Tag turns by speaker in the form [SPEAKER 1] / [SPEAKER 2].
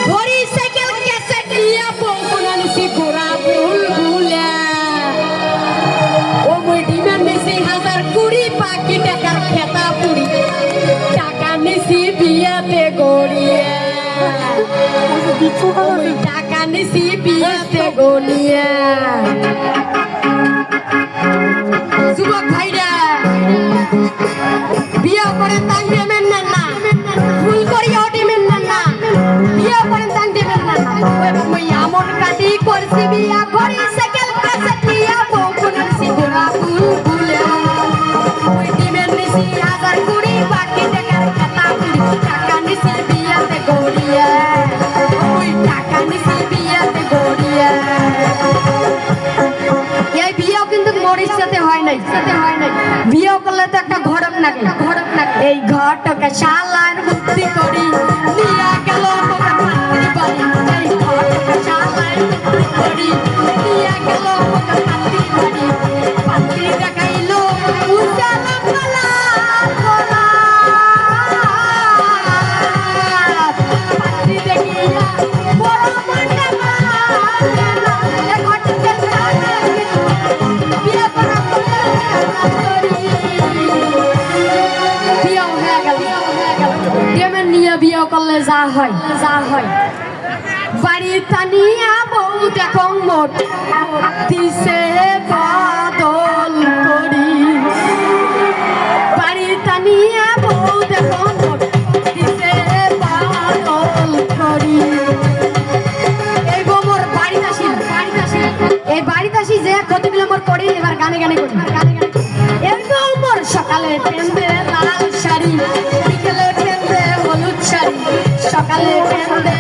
[SPEAKER 1] ঘড়ি cycle cassette নিয়ে বউকুনা নিছি গোড়া বুলবুলা ও মই ডিমের নিছি 1020 পাকি টাকার খেতা পুরি টাকা নিছি বিয়াতে গড়িয়া টাকা নিছি বিয়াতে গড়িয়া যুবক ভাইরা বিয়া করে তাই দেবেন না ফুল করিও দিবেন না বিয়া করে তাই দেবেন না ওই আমন কাটি করছি বিয়া ঘড়ি সাইকেল কাছে দিয়া বউকুনা নিছি গোড়া বুলবুলা ওই ডিমের নিছি 1020 বাকি টাকার খাতা পুরি টাকা নিছি বিয়াতে গড়িয়া ওই টাকা নিছি বিয়াতে গড়িয়া এই বিয়াও কিন্তু মরির সাথে হয় নাই বিয়ে করলে তো একটা ঘরক লাগে এই ঘরটাকে শালার মুক্তি করি নিয়া গেল মোটা পাত্রী বাড়ি এই ঘরটাকে শালার মুক্তি করি নিয়া গেল মোটা পাত্রী বাড়ি পাত্রী দেখাইলো উজালা পালা পাত্রী দেখিয়া বড় মনটা এ ঘরটাকে বিয়ে করা বিয়ে করলে যা হয় বাড়ি টানিয়া বউ দেখো মোট দিছে বদল করি বাড়ি টানিয়া বউ দেখো মোট দিছে বদল করি এই বউ মোর বাড়িতে আসি যে কতগুলো মোর করি এবার গানে করি এই বউ মোর সকালে পেন্দে লাল শাড়ি বিকেলে পেন্দে হলুদ শাড়ি সকালে পেন্দে